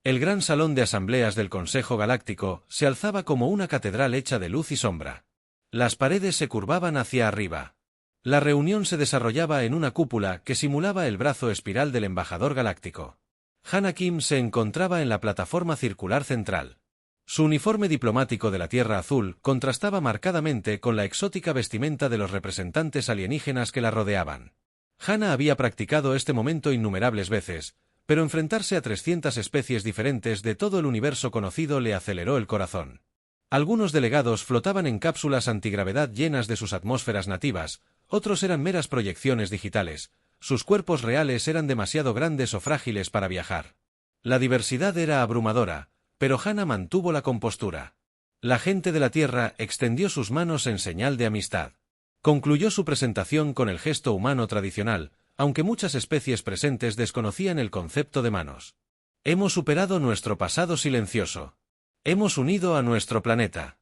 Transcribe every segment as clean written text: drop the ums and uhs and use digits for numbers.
El gran salón de asambleas del Consejo Galáctico se alzaba como una catedral hecha de luz y sombra. Las paredes se curvaban hacia arriba. La reunión se desarrollaba en una cúpula que simulaba el brazo espiral del embajador galáctico. Hannah Kim se encontraba en la plataforma circular central. Su uniforme diplomático de la Tierra Azul contrastaba marcadamente con la exótica vestimenta de los representantes alienígenas que la rodeaban. Hannah había practicado este momento innumerables veces, pero enfrentarse a 300 especies diferentes de todo el universo conocido le aceleró el corazón. Algunos delegados flotaban en cápsulas antigravedad llenas de sus atmósferas nativas, otros eran meras proyecciones digitales, sus cuerpos reales eran demasiado grandes o frágiles para viajar. La diversidad era abrumadora, pero Hannah mantuvo la compostura. La gente de la Tierra extendió sus manos en señal de amistad. Concluyó su presentación con el gesto humano tradicional, aunque muchas especies presentes desconocían el concepto de manos. Hemos superado nuestro pasado silencioso. Hemos unido a nuestro planeta.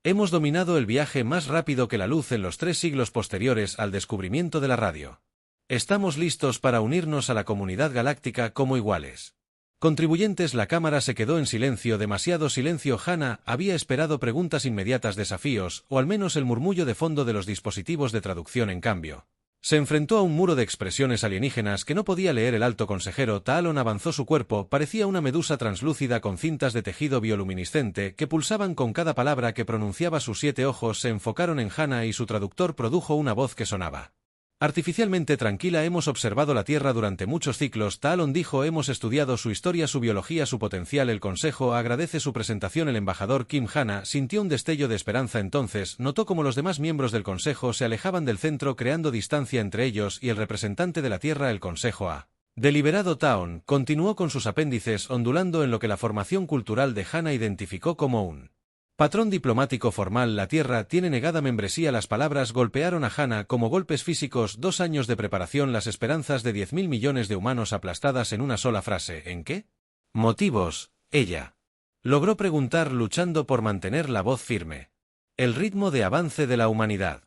Hemos dominado el viaje más rápido que la luz en los 3 siglos posteriores al descubrimiento de la radio. Estamos listos para unirnos a la comunidad galáctica como iguales. Contribuyentes. La cámara se quedó en silencio, demasiado silencio. Hannah había esperado preguntas inmediatas, desafíos, o al menos el murmullo de fondo de los dispositivos de traducción. En cambio, se enfrentó a un muro de expresiones alienígenas que no podía leer. El alto consejero Talon avanzó. Su cuerpo parecía una medusa translúcida con cintas de tejido bioluminiscente que pulsaban con cada palabra que pronunciaba. Sus 7 ojos se enfocaron en Hannah y su traductor produjo una voz que sonaba artificialmente tranquila. Hemos observado la Tierra durante muchos ciclos, Talon dijo. Hemos estudiado su historia, su biología, su potencial. El Consejo agradece su presentación. El embajador Kim. Hannah sintió un destello de esperanza. Entonces notó cómo los demás miembros del Consejo se alejaban del centro, creando distancia entre ellos y el representante de la Tierra. El Consejo ha deliberado. Talon continuó con sus apéndices ondulando en lo que la formación cultural de Hannah identificó como un patrón diplomático formal. La Tierra tiene negada membresía. Las palabras golpearon a Hannah como golpes físicos. 2 años de preparación, las esperanzas de 10.000 millones de humanos aplastadas en una sola frase. ¿En qué motivos? Ella logró preguntar, luchando por mantener la voz firme. El ritmo de avance de la humanidad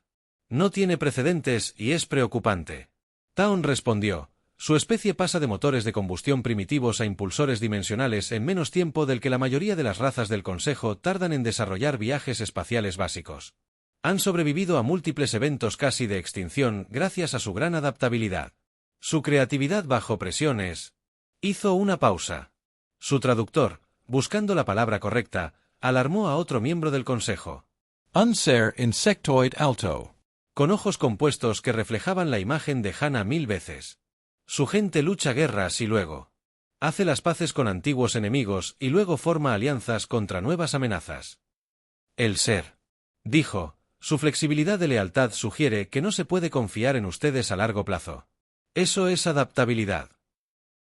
no tiene precedentes y es preocupante. Talon respondió. Su especie pasa de motores de combustión primitivos a impulsores dimensionales en menos tiempo del que la mayoría de las razas del Consejo tardan en desarrollar viajes espaciales básicos. Han sobrevivido a múltiples eventos casi de extinción gracias a su gran adaptabilidad. Su creatividad bajo presiones. Hizo una pausa. Su traductor, buscando la palabra correcta, alarmó a otro miembro del Consejo. Un ser insectoid alto. Con ojos compuestos que reflejaban la imagen de Hannah 1000 veces. Su gente lucha guerras y luego hace las paces con antiguos enemigos y luego forma alianzas contra nuevas amenazas. El ser, dijo, su flexibilidad de lealtad sugiere que no se puede confiar en ustedes a largo plazo. Eso es adaptabilidad.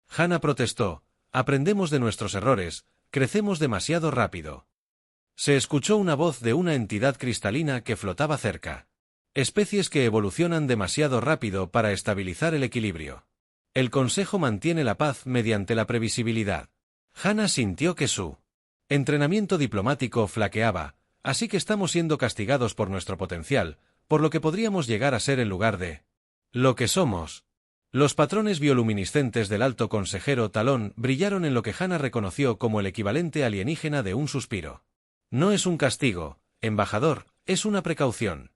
Hannah protestó. Aprendemos de nuestros errores, crecemos demasiado rápido. Se escuchó una voz de una entidad cristalina que flotaba cerca. Especies que evolucionan demasiado rápido para estabilizar el equilibrio. El Consejo mantiene la paz mediante la previsibilidad. Hannah sintió que su entrenamiento diplomático flaqueaba, así que estamos siendo castigados por nuestro potencial, por lo que podríamos llegar a ser en lugar de lo que somos. Los patrones bioluminiscentes del alto consejero Talon brillaron en lo que Hannah reconoció como el equivalente alienígena de un suspiro. No es un castigo, embajador, es una precaución.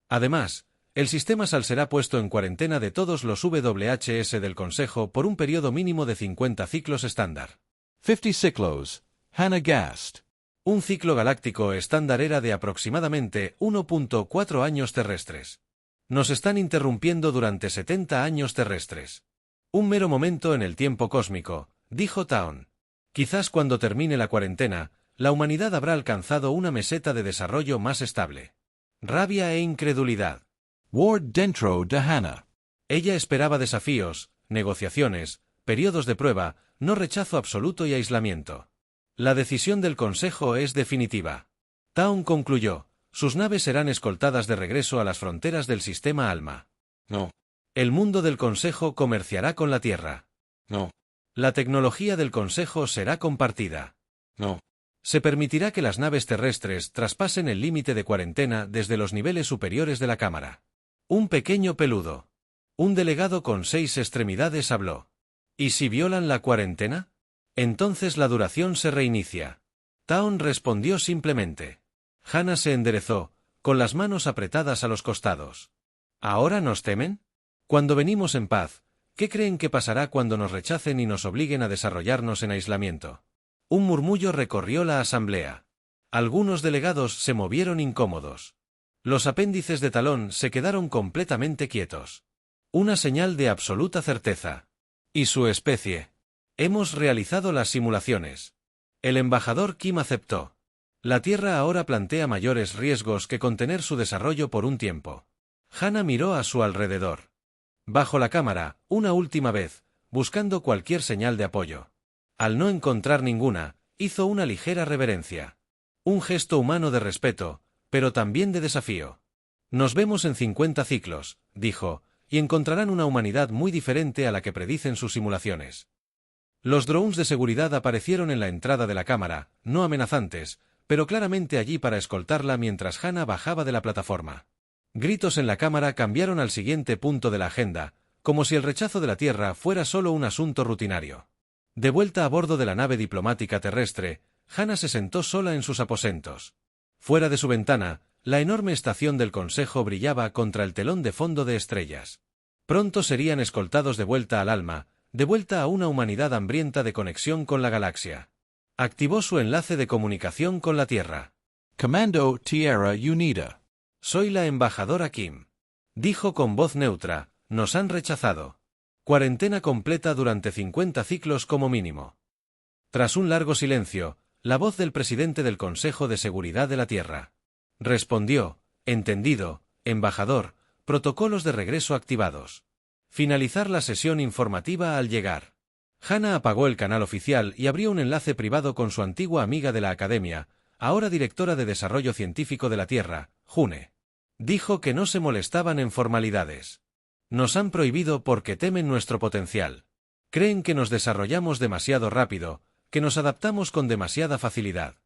Además, el sistema SAL será puesto en cuarentena de todos los WHS del Consejo por un periodo mínimo de 50 ciclos estándar. 50 ciclos, Hannah gasped. Un ciclo galáctico estándar era de aproximadamente 1.4 años terrestres. Nos están interrumpiendo durante 70 años terrestres. Un mero momento en el tiempo cósmico, dijo Talon. Quizás cuando termine la cuarentena, la humanidad habrá alcanzado una meseta de desarrollo más estable. Rabia e incredulidad. Ward dentro de Hannah. Ella esperaba desafíos, negociaciones, periodos de prueba, no rechazo absoluto y aislamiento. La decisión del Consejo es definitiva. Talon concluyó. Sus naves serán escoltadas de regreso a las fronteras del sistema ALMA. No. El mundo del Consejo comerciará con la Tierra. No. La tecnología del Consejo será compartida. No. Se permitirá que las naves terrestres traspasen el límite de cuarentena desde los niveles superiores de la Cámara. Un pequeño peludo. Un delegado con 6 extremidades habló. ¿Y si violan la cuarentena? Entonces la duración se reinicia. Taon respondió simplemente. Hannah se enderezó, con las manos apretadas a los costados. ¿Ahora nos temen? Cuando venimos en paz, ¿qué creen que pasará cuando nos rechacen y nos obliguen a desarrollarnos en aislamiento? Un murmullo recorrió la asamblea. Algunos delegados se movieron incómodos. Los apéndices de Talón se quedaron completamente quietos. Una señal de absoluta certeza. ¿Y su especie? Hemos realizado las simulaciones. El embajador Kim aceptó. La Tierra ahora plantea mayores riesgos que contener su desarrollo por un tiempo. Hannah miró a su alrededor. Bajo la cámara, una última vez, buscando cualquier señal de apoyo. Al no encontrar ninguna, hizo una ligera reverencia. Un gesto humano de respeto, pero también de desafío. Nos vemos en 50 ciclos, dijo, y encontrarán una humanidad muy diferente a la que predicen sus simulaciones. Los drones de seguridad aparecieron en la entrada de la cámara, no amenazantes, pero claramente allí para escoltarla mientras Hannah bajaba de la plataforma. Gritos en la cámara cambiaron al siguiente punto de la agenda, como si el rechazo de la Tierra fuera solo un asunto rutinario. De vuelta a bordo de la nave diplomática terrestre, Hannah se sentó sola en sus aposentos. Fuera de su ventana, la enorme estación del Consejo brillaba contra el telón de fondo de estrellas. Pronto serían escoltados de vuelta al alma, de vuelta a una humanidad hambrienta de conexión con la galaxia. Activó su enlace de comunicación con la Tierra. Commando Tierra Unida. Soy la embajadora Kim. Dijo con voz neutra, nos han rechazado. Cuarentena completa durante 50 ciclos como mínimo. Tras un largo silencio, la voz del presidente del Consejo de Seguridad de la Tierra. Respondió, entendido, embajador, protocolos de regreso activados. Finalizar la sesión informativa al llegar. Hannah apagó el canal oficial y abrió un enlace privado con su antigua amiga de la academia, ahora directora de Desarrollo Científico de la Tierra, June. Dijo que no se molestaban en formalidades. Nos han prohibido porque temen nuestro potencial. Creen que nos desarrollamos demasiado rápido, que nos adaptamos con demasiada facilidad.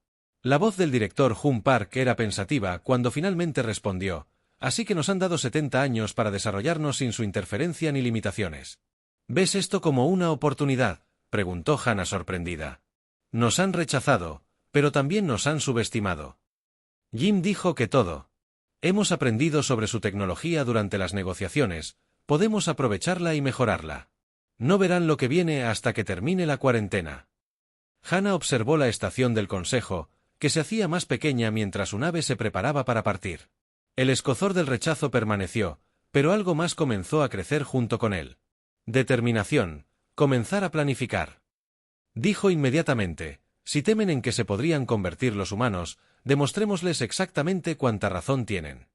La voz del director Jun Park era pensativa cuando finalmente respondió, así que nos han dado 70 años para desarrollarnos sin su interferencia ni limitaciones. ¿Ves esto como una oportunidad?, preguntó Hannah sorprendida. Nos han rechazado, pero también nos han subestimado. Jim dijo que todo. Hemos aprendido sobre su tecnología durante las negociaciones, podemos aprovecharla y mejorarla. No verán lo que viene hasta que termine la cuarentena. Hannah observó la estación del Consejo, que se hacía más pequeña mientras su nave se preparaba para partir. El escozor del rechazo permaneció, pero algo más comenzó a crecer junto con él. Determinación, comenzar a planificar. Dijo inmediatamente, si temen en que se podrían convertir los humanos, demostrémosles exactamente cuánta razón tienen.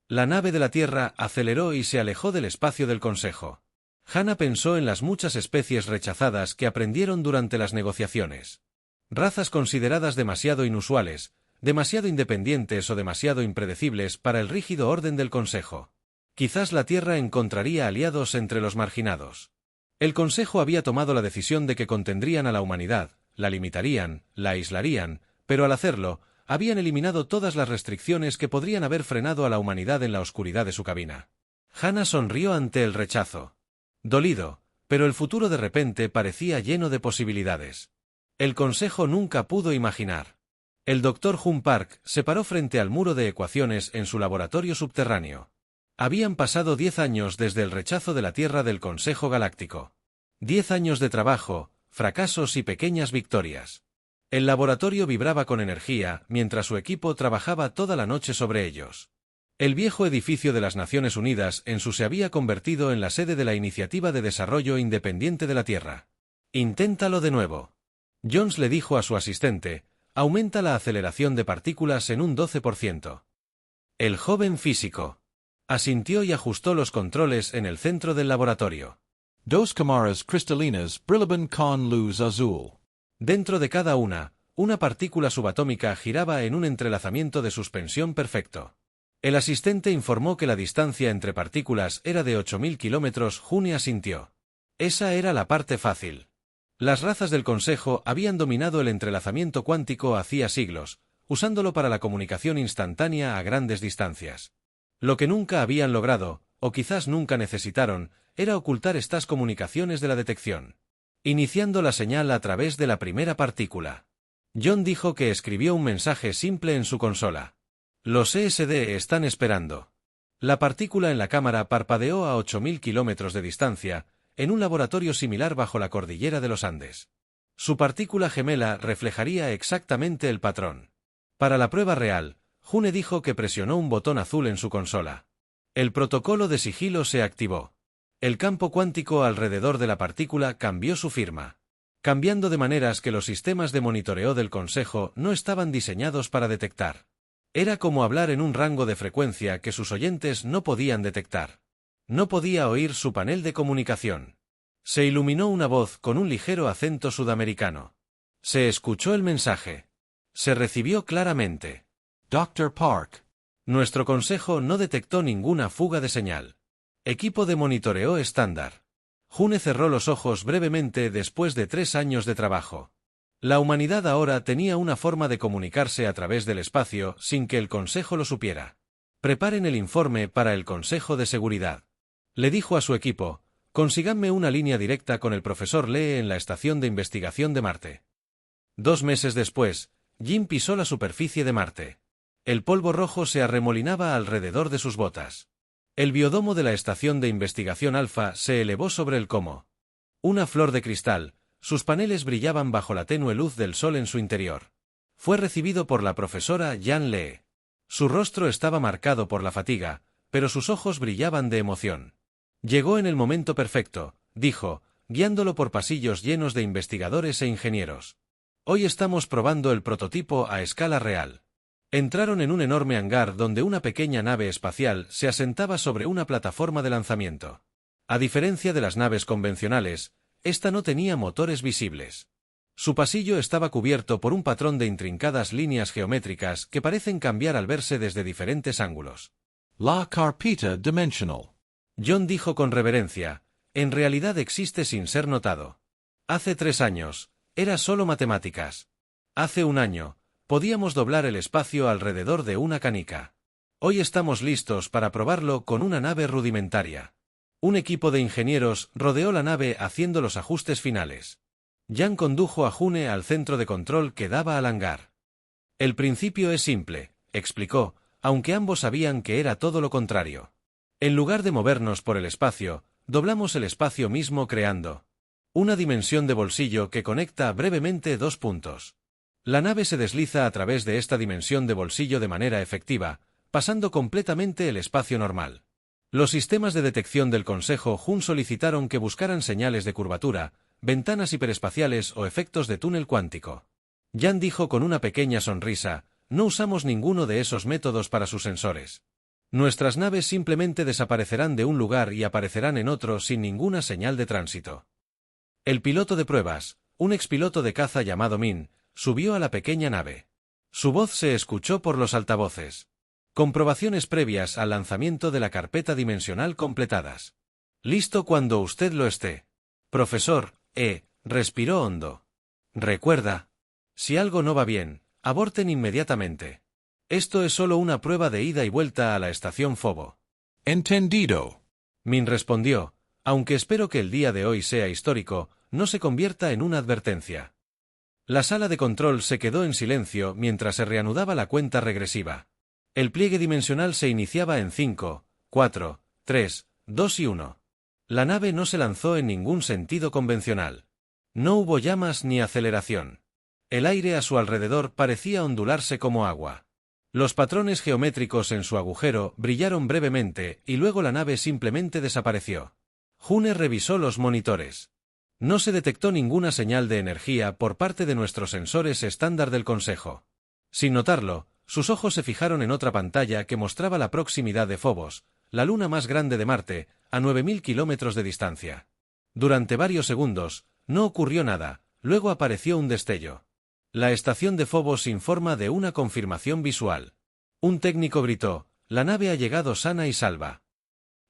La nave de la Tierra aceleró y se alejó del espacio del Consejo. Hannah pensó en las muchas especies rechazadas que aprendieron durante las negociaciones. Razas consideradas demasiado inusuales, demasiado independientes o demasiado impredecibles para el rígido orden del Consejo. Quizás la Tierra encontraría aliados entre los marginados. El Consejo había tomado la decisión de que contendrían a la humanidad, la limitarían, la aislarían, pero al hacerlo, habían eliminado todas las restricciones que podrían haber frenado a la humanidad en la oscuridad de su cabina. Hannah sonrió ante el rechazo. Dolido, pero el futuro de repente parecía lleno de posibilidades. El Consejo nunca pudo imaginar. El Dr. Jun Park se paró frente al muro de ecuaciones en su laboratorio subterráneo. Habían pasado 10 años desde el rechazo de la Tierra del Consejo Galáctico. 10 años de trabajo, fracasos y pequeñas victorias. El laboratorio vibraba con energía mientras su equipo trabajaba toda la noche sobre ellos. El viejo edificio de las Naciones Unidas en su se había convertido en la sede de la Iniciativa de Desarrollo Independiente de la Tierra. Inténtalo de nuevo. Jones le dijo a su asistente, aumenta la aceleración de partículas en un 12%. El joven físico asintió y ajustó los controles en el centro del laboratorio. Dos cámaras cristalinas brillaban con luz azul. Dentro de cada una partícula subatómica giraba en un entrelazamiento de suspensión perfecto. El asistente informó que la distancia entre partículas era de 8000 kilómetros. June asintió. Esa era la parte fácil. Las razas del Consejo habían dominado el entrelazamiento cuántico hacía siglos, usándolo para la comunicación instantánea a grandes distancias. Lo que nunca habían logrado, o quizás nunca necesitaron, era ocultar estas comunicaciones de la detección. iniciando la señal a través de la primera partícula. John dijo que escribió un mensaje simple en su consola. Los ESD están esperando. La partícula en la cámara parpadeó a 8.000 kilómetros de distancia, en un laboratorio similar bajo la cordillera de los Andes. Su partícula gemela reflejaría exactamente el patrón. Para la prueba real, June dijo que presionó un botón azul en su consola. El protocolo de sigilo se activó. El campo cuántico alrededor de la partícula cambió su firma, cambiando de maneras que los sistemas de monitoreo del Consejo no estaban diseñados para detectar. Era como hablar en un rango de frecuencia que sus oyentes no podían detectar. No podía oír su panel de comunicación. Se iluminó una voz con un ligero acento sudamericano. Se escuchó el mensaje. Se recibió claramente. Dr. Park. Nuestro consejo no detectó ninguna fuga de señal. Equipo de monitoreo estándar. June cerró los ojos brevemente después de 3 años de trabajo. La humanidad ahora tenía una forma de comunicarse a través del espacio sin que el Consejo lo supiera. Preparen el informe para el Consejo de Seguridad. Le dijo a su equipo, consíganme una línea directa con el profesor Lee en la Estación de Investigación de Marte. 2 meses después, Jim pisó la superficie de Marte. El polvo rojo se arremolinaba alrededor de sus botas. El biodomo de la Estación de Investigación Alfa se elevó sobre el como una flor de cristal, sus paneles brillaban bajo la tenue luz del sol en su interior. Fue recibido por la profesora Jan Lee. Su rostro estaba marcado por la fatiga, pero sus ojos brillaban de emoción. Llegó en el momento perfecto, dijo, guiándolo por pasillos llenos de investigadores e ingenieros. Hoy estamos probando el prototipo a escala real. Entraron en un enorme hangar donde una pequeña nave espacial se asentaba sobre una plataforma de lanzamiento. A diferencia de las naves convencionales, esta no tenía motores visibles. Su pasillo estaba cubierto por un patrón de intrincadas líneas geométricas que parecen cambiar al verse desde diferentes ángulos. La carpeta dimensional. John dijo con reverencia, en realidad existe sin ser notado. Hace 3 años, era solo matemáticas. Hace 1 año, podíamos doblar el espacio alrededor de una canica. Hoy estamos listos para probarlo con una nave rudimentaria. Un equipo de ingenieros rodeó la nave haciendo los ajustes finales. Jan condujo a June al centro de control que daba al hangar. El principio es simple, explicó, aunque ambos sabían que era todo lo contrario. En lugar de movernos por el espacio, doblamos el espacio mismo creando una dimensión de bolsillo que conecta brevemente 2 puntos. La nave se desliza a través de esta dimensión de bolsillo de manera efectiva, pasando completamente el espacio normal. Los sistemas de detección del Consejo Jun solicitaron que buscaran señales de curvatura, ventanas hiperespaciales o efectos de túnel cuántico. Jan dijo con una pequeña sonrisa, no usamos ninguno de esos métodos para sus sensores. Nuestras naves simplemente desaparecerán de un lugar y aparecerán en otro sin ninguna señal de tránsito. El piloto de pruebas, un expiloto de caza llamado Min, subió a la pequeña nave. Su voz se escuchó por los altavoces. Comprobaciones previas al lanzamiento de la carpeta dimensional completadas. Listo cuando usted lo esté. Profesor, respiró hondo. Recuerda, si algo no va bien, aborten inmediatamente. Esto es solo una prueba de ida y vuelta a la estación Fobo. Entendido. Min respondió, aunque espero que el día de hoy sea histórico, no se convierta en una advertencia. La sala de control se quedó en silencio mientras se reanudaba la cuenta regresiva. El pliegue dimensional se iniciaba en 5, 4, 3, 2 y 1. La nave no se lanzó en ningún sentido convencional. No hubo llamas ni aceleración. El aire a su alrededor parecía ondularse como agua. Los patrones geométricos en su agujero brillaron brevemente y luego la nave simplemente desapareció. June revisó los monitores. No se detectó ninguna señal de energía por parte de nuestros sensores estándar del Consejo. Sin notarlo, sus ojos se fijaron en otra pantalla que mostraba la proximidad de Phobos, la luna más grande de Marte, a 9.000 kilómetros de distancia. Durante varios segundos, no ocurrió nada, luego apareció un destello. La estación de Phobos informa de una confirmación visual. Un técnico gritó, la nave ha llegado sana y salva.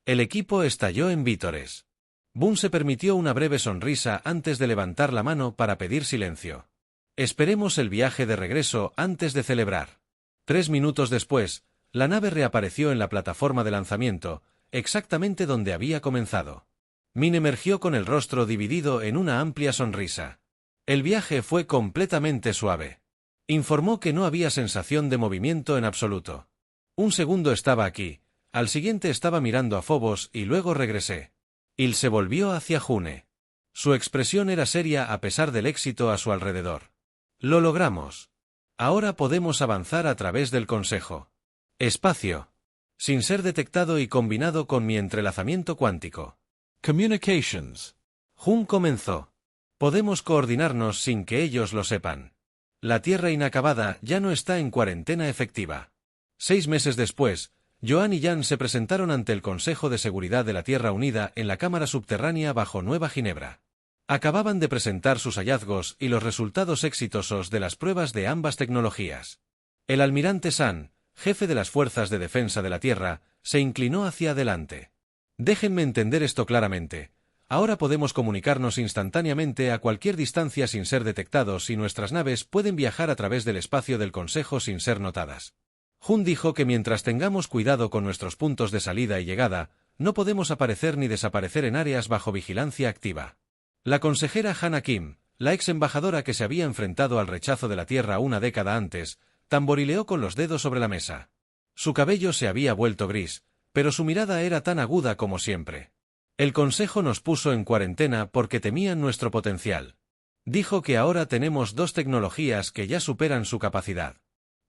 El equipo estalló en vítores. Boone se permitió una breve sonrisa antes de levantar la mano para pedir silencio. Esperemos el viaje de regreso antes de celebrar. 3 minutos después, la nave reapareció en la plataforma de lanzamiento, exactamente donde había comenzado. Min emergió con el rostro dividido en una amplia sonrisa. El viaje fue completamente suave. Informó que no había sensación de movimiento en absoluto. Un segundo estaba aquí, al siguiente estaba mirando a Phobos y luego regresé. Il se volvió hacia June. Su expresión era seria a pesar del éxito a su alrededor. Lo logramos. Ahora podemos avanzar a través del consejo. Espacio. Sin ser detectado y combinado con mi entrelazamiento cuántico. Communications. Jun comenzó. Podemos coordinarnos sin que ellos lo sepan. La Tierra inacabada ya no está en cuarentena efectiva. 6 meses después, Joan y Jan se presentaron ante el Consejo de Seguridad de la Tierra Unida en la cámara subterránea bajo Nueva Ginebra. Acababan de presentar sus hallazgos y los resultados exitosos de las pruebas de ambas tecnologías. El almirante San, jefe de las Fuerzas de Defensa de la Tierra, se inclinó hacia adelante. Déjenme entender esto claramente. Ahora podemos comunicarnos instantáneamente a cualquier distancia sin ser detectados y nuestras naves pueden viajar a través del espacio del Consejo sin ser notadas. Jun dijo que mientras tengamos cuidado con nuestros puntos de salida y llegada, no podemos aparecer ni desaparecer en áreas bajo vigilancia activa. La consejera Hannah Kim, la ex embajadora que se había enfrentado al rechazo de la Tierra una década antes, tamborileó con los dedos sobre la mesa. Su cabello se había vuelto gris, pero su mirada era tan aguda como siempre. El Consejo nos puso en cuarentena porque temían nuestro potencial. Dijo que ahora tenemos 2 tecnologías que ya superan su capacidad.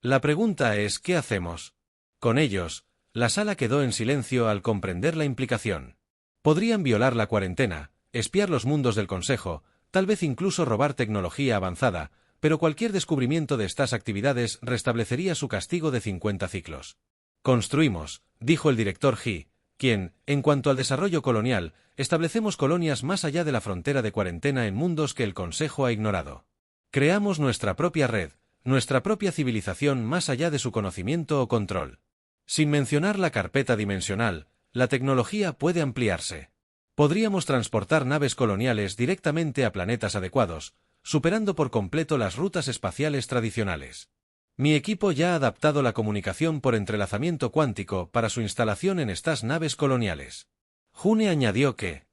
La pregunta es, ¿qué hacemos? Con ellos, la sala quedó en silencio al comprender la implicación. Podrían violar la cuarentena, espiar los mundos del Consejo, tal vez incluso robar tecnología avanzada, pero cualquier descubrimiento de estas actividades restablecería su castigo de 50 ciclos. Construimos, dijo el director He, quien, en cuanto al desarrollo colonial, establecemos colonias más allá de la frontera de cuarentena en mundos que el Consejo ha ignorado. Creamos nuestra propia red, nuestra propia civilización más allá de su conocimiento o control. Sin mencionar la carpeta dimensional, la tecnología puede ampliarse. Podríamos transportar naves coloniales directamente a planetas adecuados, superando por completo las rutas espaciales tradicionales. Mi equipo ya ha adaptado la comunicación por entrelazamiento cuántico para su instalación en estas naves coloniales. June añadió que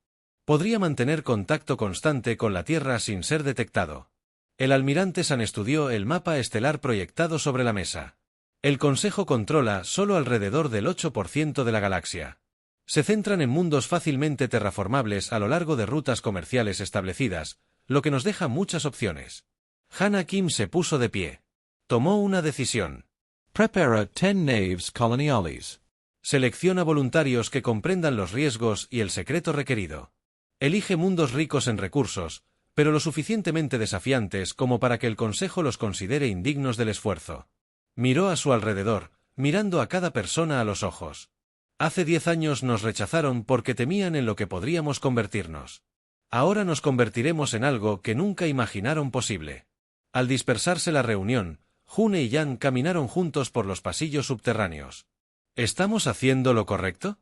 podría mantener contacto constante con la Tierra sin ser detectado. El almirante San estudió el mapa estelar proyectado sobre la mesa. El Consejo controla solo alrededor del 8% de la galaxia. Se centran en mundos fácilmente terraformables a lo largo de rutas comerciales establecidas, lo que nos deja muchas opciones. Hannah Kim se puso de pie. Tomó una decisión. Prepara 10 naves coloniales. Selecciona voluntarios que comprendan los riesgos y el secreto requerido. Elige mundos ricos en recursos, pero lo suficientemente desafiantes como para que el Consejo los considere indignos del esfuerzo. Miró a su alrededor, mirando a cada persona a los ojos. Hace 10 años nos rechazaron porque temían en lo que podríamos convertirnos. Ahora nos convertiremos en algo que nunca imaginaron posible. Al dispersarse la reunión, June y Jan caminaron juntos por los pasillos subterráneos. ¿Estamos haciendo lo correcto?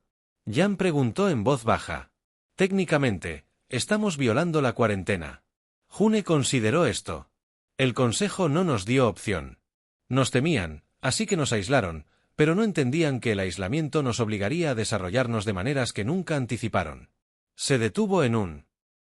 Jan preguntó en voz baja. Técnicamente, estamos violando la cuarentena. June consideró esto. El Consejo no nos dio opción. Nos temían, así que nos aislaron, pero no entendían que el aislamiento nos obligaría a desarrollarnos de maneras que nunca anticiparon. Se detuvo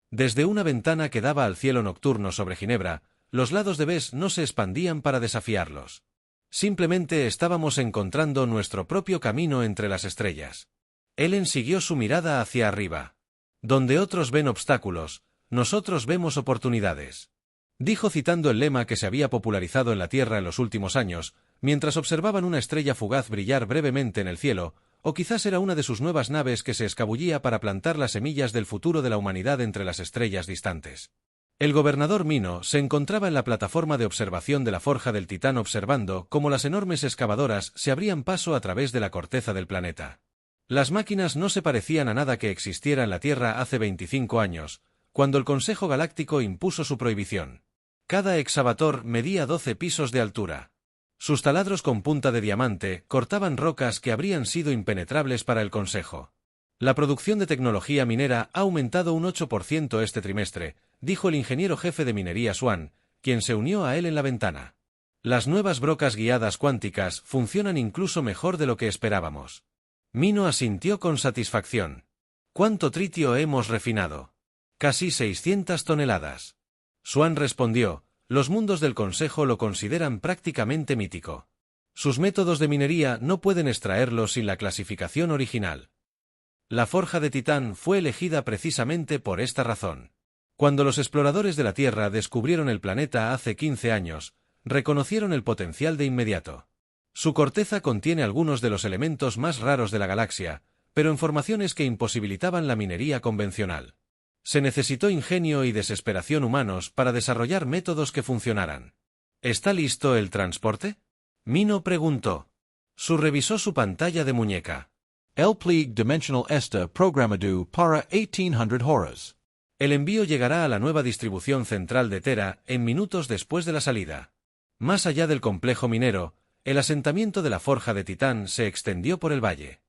desde una ventana que daba al cielo nocturno sobre Ginebra, los lados de Bes no se expandían para desafiarlos. Simplemente estábamos encontrando nuestro propio camino entre las estrellas. Ellen siguió su mirada hacia arriba. Donde otros ven obstáculos, nosotros vemos oportunidades. Dijo citando el lema que se había popularizado en la Tierra en los últimos años, mientras observaban una estrella fugaz brillar brevemente en el cielo, o quizás era una de sus nuevas naves que se escabullía para plantar las semillas del futuro de la humanidad entre las estrellas distantes. El gobernador Mino se encontraba en la plataforma de observación de la Forja del Titán observando cómo las enormes excavadoras se abrían paso a través de la corteza del planeta. Las máquinas no se parecían a nada que existiera en la Tierra hace 25 años, cuando el Consejo Galáctico impuso su prohibición. Cada excavator medía 12 pisos de altura. Sus taladros con punta de diamante cortaban rocas que habrían sido impenetrables para el Consejo. La producción de tecnología minera ha aumentado un 8% este trimestre, dijo el ingeniero jefe de minería Swan, quien se unió a él en la ventana. Las nuevas brocas guiadas cuánticas funcionan incluso mejor de lo que esperábamos. Mino asintió con satisfacción. ¿Cuánto tritio hemos refinado? Casi 600 toneladas. Swan respondió, los mundos del Consejo lo consideran prácticamente mítico. Sus métodos de minería no pueden extraerlo sin la clasificación original. La forja de Titán fue elegida precisamente por esta razón. Cuando los exploradores de la Tierra descubrieron el planeta hace 15 años, reconocieron el potencial de inmediato. Su corteza contiene algunos de los elementos más raros de la galaxia, pero en formaciones que imposibilitaban la minería convencional. Se necesitó ingenio y desesperación humanos para desarrollar métodos que funcionaran. ¿Está listo el transporte? Mino preguntó. Su revisó su pantalla de muñeca. El plieg dimensional está programado para 1800 horas. El envío llegará a la nueva distribución central de Tera en minutos después de la salida. Más allá del complejo minero, el asentamiento de la forja de Titán se extendió por el valle.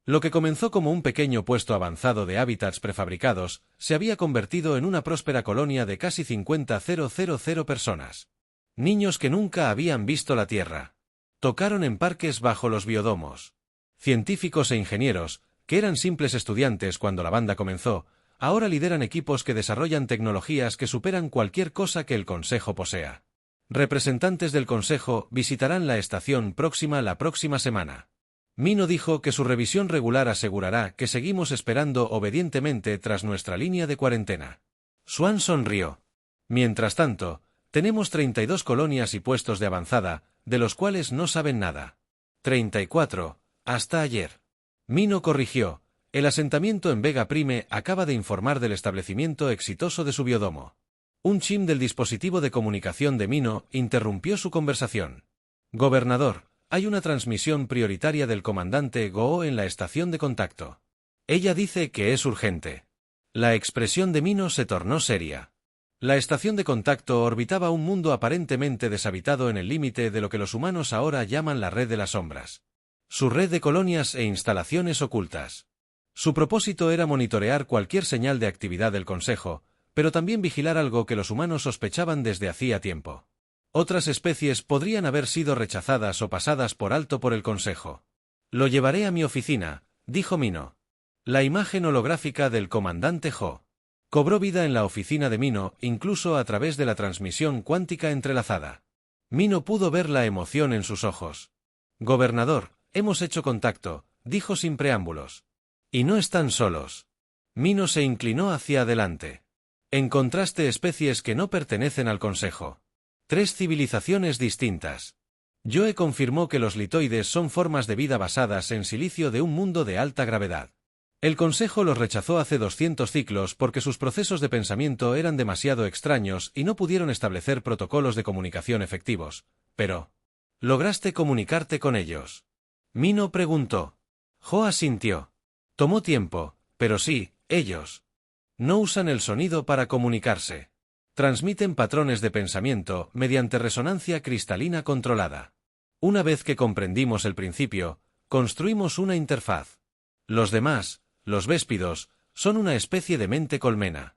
Lo que comenzó como un pequeño puesto avanzado de hábitats prefabricados, se había convertido en una próspera colonia de casi 50.000 personas. Niños que nunca habían visto la Tierra. Tocaron en parques bajo los biodomos. Científicos e ingenieros, que eran simples estudiantes cuando la banda comenzó, ahora lideran equipos que desarrollan tecnologías que superan cualquier cosa que el Consejo posea. Representantes del Consejo visitarán la estación próxima la próxima semana. Mino dijo que su revisión regular asegurará que seguimos esperando obedientemente tras nuestra línea de cuarentena. Swan sonrió. Mientras tanto, tenemos 32 colonias y puestos de avanzada, de los cuales no saben nada. 34, hasta ayer. Mino corrigió, el asentamiento en Vega Prime acaba de informar del establecimiento exitoso de su biodomo. Un chim del dispositivo de comunicación de Mino interrumpió su conversación. Gobernador, hay una transmisión prioritaria del comandante Go'o en la estación de contacto. Ella dice que es urgente. La expresión de Mino se tornó seria. La estación de contacto orbitaba un mundo aparentemente deshabitado en el límite de lo que los humanos ahora llaman la red de las sombras. Su red de colonias e instalaciones ocultas. Su propósito era monitorear cualquier señal de actividad del Consejo, pero también vigilar algo que los humanos sospechaban desde hacía tiempo. Otras especies podrían haber sido rechazadas o pasadas por alto por el Consejo. Lo llevaré a mi oficina, dijo Mino. La imagen holográfica del comandante Ho cobró vida en la oficina de Mino, incluso a través de la transmisión cuántica entrelazada. Mino pudo ver la emoción en sus ojos. Gobernador, hemos hecho contacto, dijo sin preámbulos. Y no están solos. Mino se inclinó hacia adelante. Encontraste especies que no pertenecen al Consejo. 3 civilizaciones distintas. Joe confirmó que los litoides son formas de vida basadas en silicio de un mundo de alta gravedad. El Consejo los rechazó hace 200 ciclos porque sus procesos de pensamiento eran demasiado extraños y no pudieron establecer protocolos de comunicación efectivos. Pero, ¿lograste comunicarte con ellos? Mino preguntó. Ho asintió. Tomó tiempo, pero sí, ellos. No usan el sonido para comunicarse. Transmiten patrones de pensamiento mediante resonancia cristalina controlada. Una vez que comprendimos el principio, construimos una interfaz. Los demás, los véspidos, son una especie de mente colmena.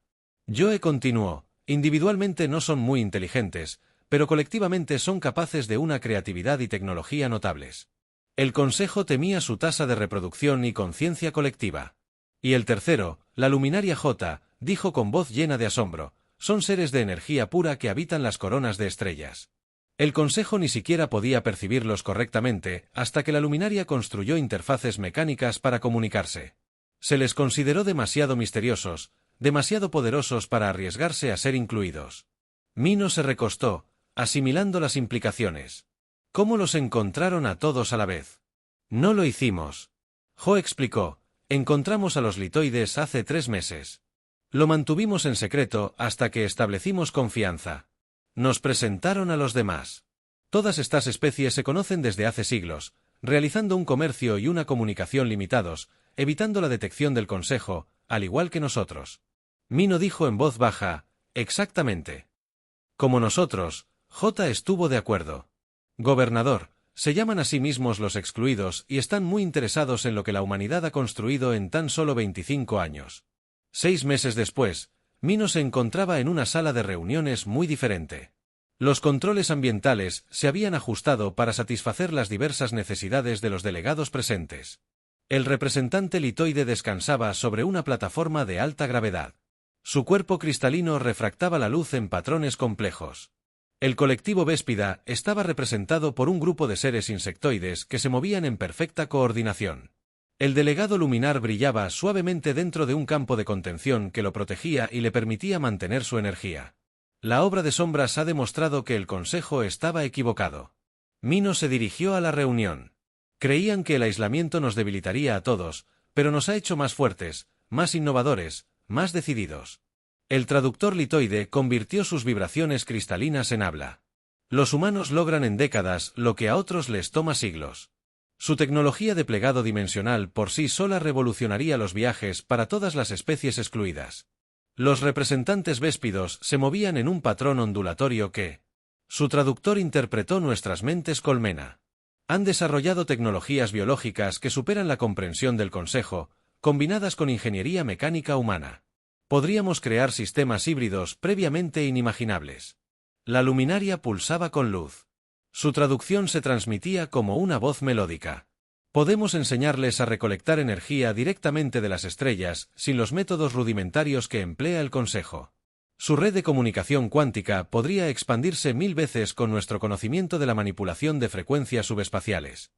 Joe continuó, individualmente no son muy inteligentes, pero colectivamente son capaces de una creatividad y tecnología notables. El Consejo temía su tasa de reproducción y conciencia colectiva. Y el tercero, la luminaria J, dijo con voz llena de asombro, son seres de energía pura que habitan las coronas de estrellas. El Consejo ni siquiera podía percibirlos correctamente hasta que la luminaria construyó interfaces mecánicas para comunicarse. Se les consideró demasiado misteriosos, demasiado poderosos para arriesgarse a ser incluidos. Mino se recostó, asimilando las implicaciones. ¿Cómo los encontraron a todos a la vez? No lo hicimos. Ho explicó, encontramos a los litoides hace 3 meses. Lo mantuvimos en secreto hasta que establecimos confianza. Nos presentaron a los demás. Todas estas especies se conocen desde hace siglos, realizando un comercio y una comunicación limitados, evitando la detección del Consejo, al igual que nosotros. Mino dijo en voz baja, exactamente. Como nosotros, J estuvo de acuerdo. Gobernador, se llaman a sí mismos los excluidos y están muy interesados en lo que la humanidad ha construido en tan solo 25 años. 6 meses después, Mino se encontraba en una sala de reuniones muy diferente. Los controles ambientales se habían ajustado para satisfacer las diversas necesidades de los delegados presentes. El representante litoide descansaba sobre una plataforma de alta gravedad. Su cuerpo cristalino refractaba la luz en patrones complejos. El colectivo Véspida estaba representado por un grupo de seres insectoides que se movían en perfecta coordinación. El delegado luminar brillaba suavemente dentro de un campo de contención que lo protegía y le permitía mantener su energía. La obra de sombras ha demostrado que el Consejo estaba equivocado. Mino se dirigió a la reunión. Creían que el aislamiento nos debilitaría a todos, pero nos ha hecho más fuertes, más innovadores, más decididos. El traductor litoide convirtió sus vibraciones cristalinas en habla. Los humanos logran en décadas lo que a otros les toma siglos. Su tecnología de plegado dimensional por sí sola revolucionaría los viajes para todas las especies excluidas. Los representantes véspidos se movían en un patrón ondulatorio que su traductor interpretó nuestras mentes colmena. Han desarrollado tecnologías biológicas que superan la comprensión del Consejo, combinadas con ingeniería mecánica humana. Podríamos crear sistemas híbridos previamente inimaginables. La luminaria pulsaba con luz. Su traducción se transmitía como una voz melódica. Podemos enseñarles a recolectar energía directamente de las estrellas sin los métodos rudimentarios que emplea el Consejo. Su red de comunicación cuántica podría expandirse 1000 veces con nuestro conocimiento de la manipulación de frecuencias subespaciales.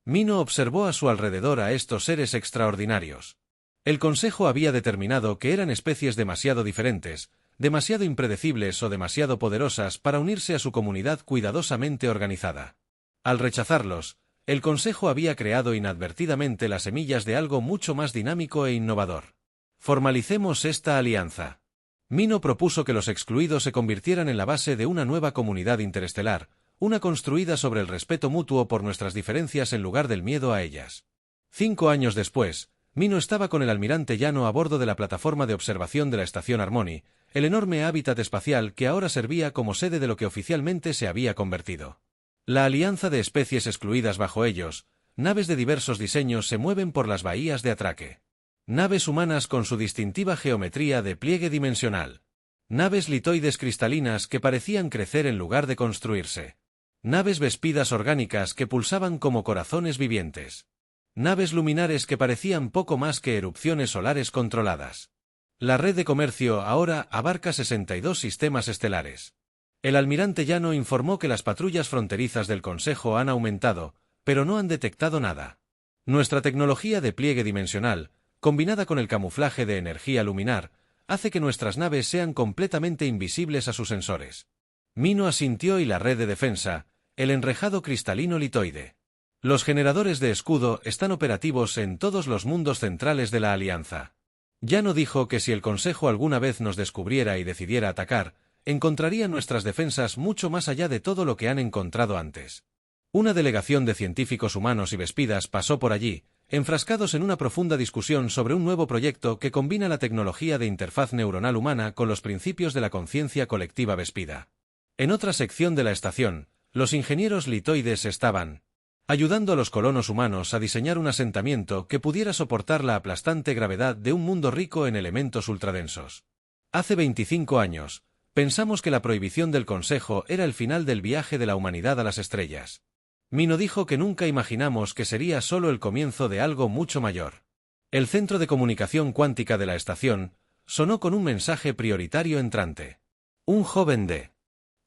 Mino observó a su alrededor a estos seres extraordinarios. El Consejo había determinado que eran especies demasiado diferentes, demasiado impredecibles o demasiado poderosas para unirse a su comunidad cuidadosamente organizada. Al rechazarlos, el Consejo había creado inadvertidamente las semillas de algo mucho más dinámico e innovador. Formalicemos esta alianza. Mino propuso que los excluidos se convirtieran en la base de una nueva comunidad interestelar, una construida sobre el respeto mutuo por nuestras diferencias en lugar del miedo a ellas. 5 años después, Mino estaba con el almirante Llano a bordo de la plataforma de observación de la estación Harmony, el enorme hábitat espacial que ahora servía como sede de lo que oficialmente se había convertido. La alianza de especies excluidas bajo ellos, naves de diversos diseños se mueven por las bahías de atraque. Naves humanas con su distintiva geometría de pliegue dimensional. Naves litoides cristalinas que parecían crecer en lugar de construirse. Naves véspidas orgánicas que pulsaban como corazones vivientes. Naves luminares que parecían poco más que erupciones solares controladas. La red de comercio ahora abarca 62 sistemas estelares. El almirante Llano informó que las patrullas fronterizas del Consejo han aumentado, pero no han detectado nada. Nuestra tecnología de pliegue dimensional, combinada con el camuflaje de energía luminar, hace que nuestras naves sean completamente invisibles a sus sensores. Mino asintió y la red de defensa, el enrejado cristalino litoide. Los generadores de escudo están operativos en todos los mundos centrales de la Alianza. Llano dijo que si el Consejo alguna vez nos descubriera y decidiera atacar, encontraría nuestras defensas mucho más allá de todo lo que han encontrado antes. Una delegación de científicos humanos y véspidas pasó por allí, enfrascados en una profunda discusión sobre un nuevo proyecto que combina la tecnología de interfaz neuronal humana con los principios de la conciencia colectiva véspida. En otra sección de la estación, los ingenieros litoides estaban ayudando a los colonos humanos a diseñar un asentamiento que pudiera soportar la aplastante gravedad de un mundo rico en elementos ultradensos. Hace 25 años, pensamos que la prohibición del Consejo era el final del viaje de la humanidad a las estrellas. Mino dijo que nunca imaginamos que sería solo el comienzo de algo mucho mayor. El centro de comunicación cuántica de la estación sonó con un mensaje prioritario entrante. Un joven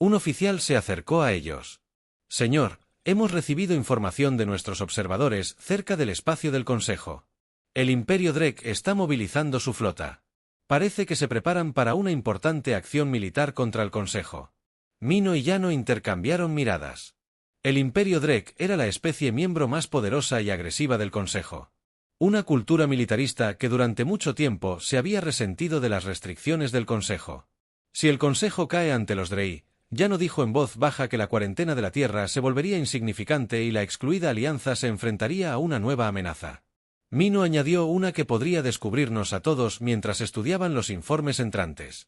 un oficial se acercó a ellos. Señor, hemos recibido información de nuestros observadores cerca del espacio del Consejo. El Imperio Drek está movilizando su flota. Parece que se preparan para una importante acción militar contra el Consejo. Mino y Llano intercambiaron miradas. El Imperio Drek era la especie miembro más poderosa y agresiva del Consejo. Una cultura militarista que durante mucho tiempo se había resentido de las restricciones del Consejo. Si el Consejo cae ante los Drei, Llano dijo en voz baja que la cuarentena de la Tierra se volvería insignificante y la excluida alianza se enfrentaría a una nueva amenaza. Mino añadió una que podría descubrirnos a todos mientras estudiaban los informes entrantes.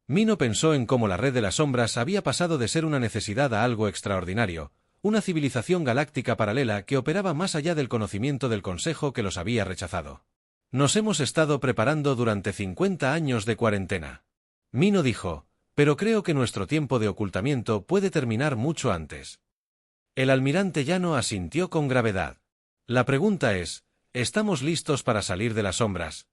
Mino pensó en cómo la red de las sombras había pasado de ser una necesidad a algo extraordinario, una civilización galáctica paralela que operaba más allá del conocimiento del Consejo que los había rechazado. Nos hemos estado preparando durante 50 años de cuarentena. Mino dijo, pero creo que nuestro tiempo de ocultamiento puede terminar mucho antes. El almirante Llano asintió con gravedad. La pregunta es, estamos listos para salir de las sombras.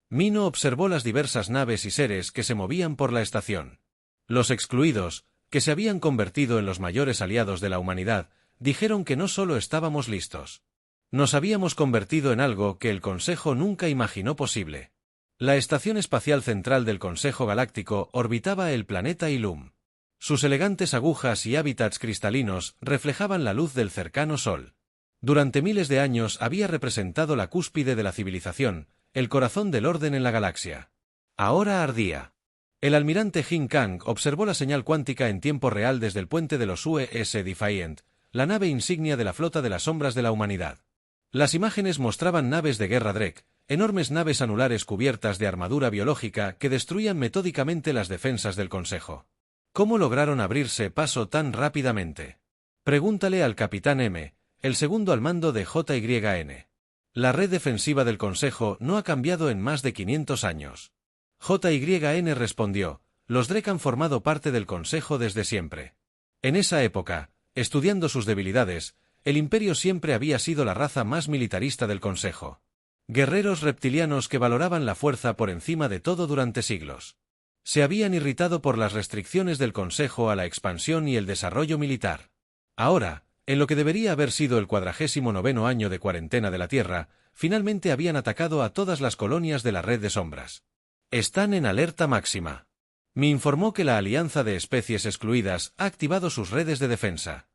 Mino observó las diversas naves y seres que se movían por la estación. Los excluidos, que se habían convertido en los mayores aliados de la humanidad, dijeron que no solo estábamos listos. Nos habíamos convertido en algo que el Consejo nunca imaginó posible. La Estación Espacial Central del Consejo Galáctico orbitaba el planeta Ilum. Sus elegantes agujas y hábitats cristalinos reflejaban la luz del cercano Sol. Durante miles de años había representado la cúspide de la civilización, el corazón del orden en la galaxia. Ahora ardía. El almirante Jin Kang observó la señal cuántica en tiempo real desde el puente de los UES Defiant, la nave insignia de la flota de las sombras de la humanidad. Las imágenes mostraban naves de guerra Drek, enormes naves anulares cubiertas de armadura biológica que destruían metódicamente las defensas del Consejo. ¿Cómo lograron abrirse paso tan rápidamente? Pregúntale al Capitán M, el segundo al mando de JYN. La red defensiva del Consejo no ha cambiado en más de 500 años. JYN respondió, los Drek han formado parte del Consejo desde siempre. En esa época, estudiando sus debilidades, el Imperio siempre había sido la raza más militarista del Consejo. Guerreros reptilianos que valoraban la fuerza por encima de todo durante siglos. Se habían irritado por las restricciones del Consejo a la expansión y el desarrollo militar. Ahora, en lo que debería haber sido el 49º año de cuarentena de la Tierra, finalmente habían atacado a todas las colonias de la Red de Sombras. Están en alerta máxima. Me informó que la Alianza de Especies Excluidas ha activado sus redes de defensa.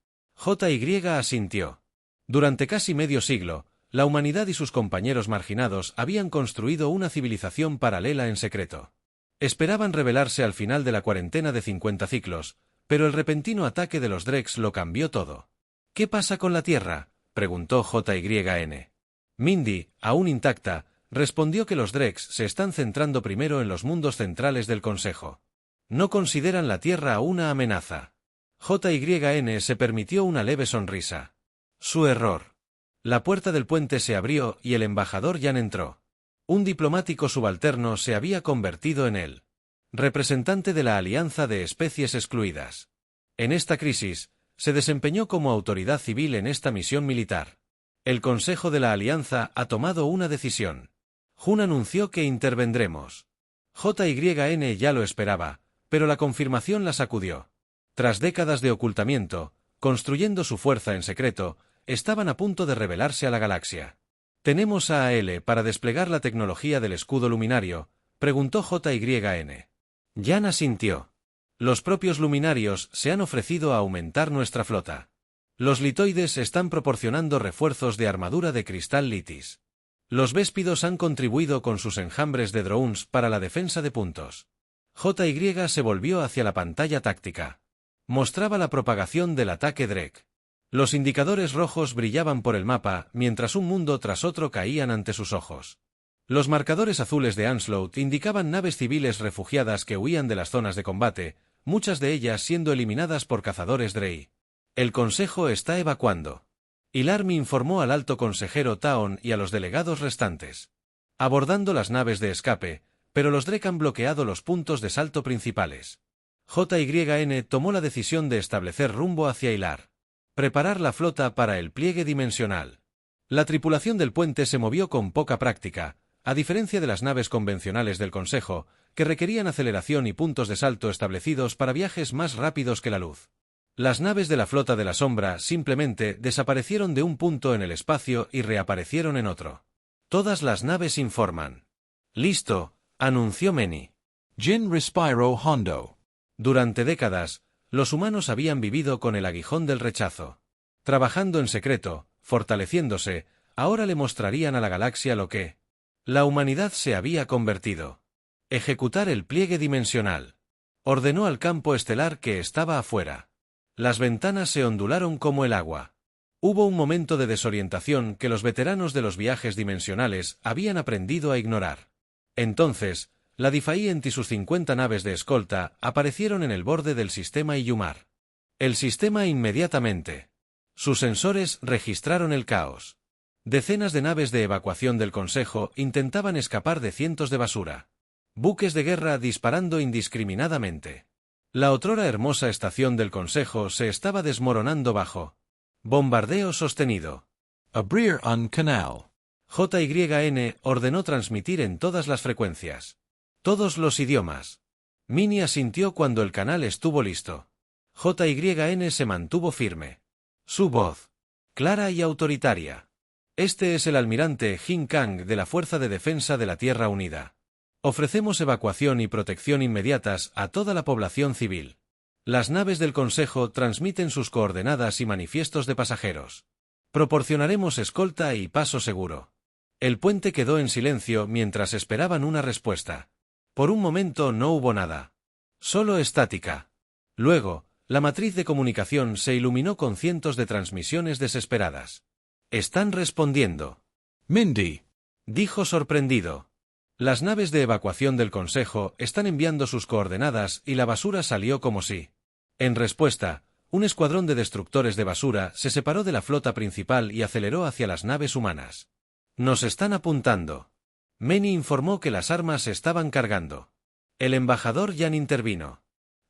JY asintió. Durante casi medio siglo, la humanidad y sus compañeros marginados habían construido una civilización paralela en secreto. Esperaban rebelarse al final de la cuarentena de 50 ciclos, pero el repentino ataque de los Drex lo cambió todo. ¿Qué pasa con la Tierra?, preguntó JYN. Mindy, aún intacta, respondió que los Drex se están centrando primero en los mundos centrales del Consejo. No consideran la Tierra una amenaza. JYN se permitió una leve sonrisa. Su error. La puerta del puente se abrió y el embajador Yan entró. Un diplomático subalterno se había convertido en él. Representante de la Alianza de Especies Excluidas. En esta crisis, se desempeñó como autoridad civil en esta misión militar. El Consejo de la Alianza ha tomado una decisión. Jun anunció que intervendremos. JYN ya lo esperaba, pero la confirmación la sacudió. Tras décadas de ocultamiento, construyendo su fuerza en secreto, estaban a punto de revelarse a la galaxia. ¿Tenemos a AL para desplegar la tecnología del escudo luminario?, preguntó JYN. Yan asintió. Los propios luminarios se han ofrecido a aumentar nuestra flota. Los litoides están proporcionando refuerzos de armadura de cristal litis. Los véspidos han contribuido con sus enjambres de drones para la defensa de puntos. JY se volvió hacia la pantalla táctica. Mostraba la propagación del ataque Drek. Los indicadores rojos brillaban por el mapa mientras un mundo tras otro caían ante sus ojos. Los marcadores azules de Onslaught indicaban naves civiles refugiadas que huían de las zonas de combate, muchas de ellas siendo eliminadas por cazadores Drey. El Consejo está evacuando. Ilarmi informó al alto consejero Taon y a los delegados restantes. Abordando las naves de escape, pero los Drek han bloqueado los puntos de salto principales. JYN tomó la decisión de establecer rumbo hacia Ilar. Preparar la flota para el pliegue dimensional. La tripulación del puente se movió con poca práctica, a diferencia de las naves convencionales del Consejo, que requerían aceleración y puntos de salto establecidos para viajes más rápidos que la luz. Las naves de la flota de la sombra simplemente desaparecieron de un punto en el espacio y reaparecieron en otro. Todas las naves informan. Listo, anunció Meni. Jin respiro hondo. Durante décadas, los humanos habían vivido con el aguijón del rechazo. Trabajando en secreto, fortaleciéndose, ahora le mostrarían a la galaxia lo que la humanidad se había convertido. Ejecutar el pliegue dimensional. Ordenó al campo estelar que estaba afuera. Las ventanas se ondularon como el agua. Hubo un momento de desorientación que los veteranos de los viajes dimensionales habían aprendido a ignorar. Entonces, la Defiant y sus 50 naves de escolta aparecieron en el borde del sistema Iyumar. El sistema inmediatamente. Sus sensores registraron el caos. Decenas de naves de evacuación del Consejo intentaban escapar de cientos de basura. Buques de guerra disparando indiscriminadamente. La otrora hermosa estación del Consejo se estaba desmoronando bajo bombardeo sostenido. Abrir un canal. JYN ordenó transmitir en todas las frecuencias. Todos los idiomas. Minnie asintió cuando el canal estuvo listo. JYN se mantuvo firme. Su voz. Clara y autoritaria. Este es el almirante Jin Kang de la Fuerza de Defensa de la Tierra Unida. Ofrecemos evacuación y protección inmediatas a toda la población civil. Las naves del Consejo transmiten sus coordenadas y manifiestos de pasajeros. Proporcionaremos escolta y paso seguro. El puente quedó en silencio mientras esperaban una respuesta. Por un momento no hubo nada. Solo estática. Luego, la matriz de comunicación se iluminó con cientos de transmisiones desesperadas. «Están respondiendo», Mindy, dijo sorprendido. Las naves de evacuación del Consejo están enviando sus coordenadas y la basura salió como si. En respuesta, un escuadrón de destructores de basura se separó de la flota principal y aceleró hacia las naves humanas. «Nos están apuntando». Manny informó que las armas se estaban cargando. El embajador Yan intervino.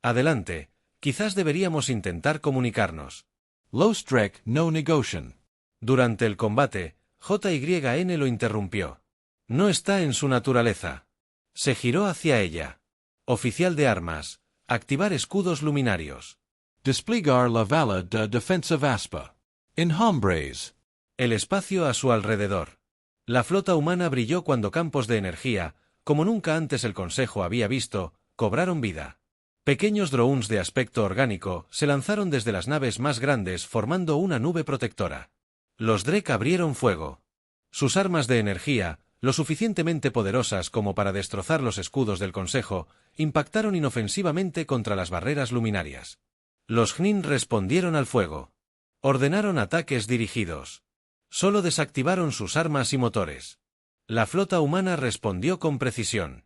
«Adelante, quizás deberíamos intentar comunicarnos». Los Drek no negocian. Durante el combate, JYN lo interrumpió. No está en su naturaleza. Se giró hacia ella. Oficial de armas, activar escudos luminarios. Desplegar la vala de defensive aspa. Enjambres. El espacio a su alrededor. La flota humana brilló cuando campos de energía, como nunca antes el Consejo había visto, cobraron vida. Pequeños drones de aspecto orgánico se lanzaron desde las naves más grandes formando una nube protectora. Los Drek abrieron fuego. Sus armas de energía, lo suficientemente poderosas como para destrozar los escudos del Consejo, impactaron inofensivamente contra las barreras luminarias. Los Jnin respondieron al fuego. Ordenaron ataques dirigidos. Solo desactivaron sus armas y motores. La flota humana respondió con precisión.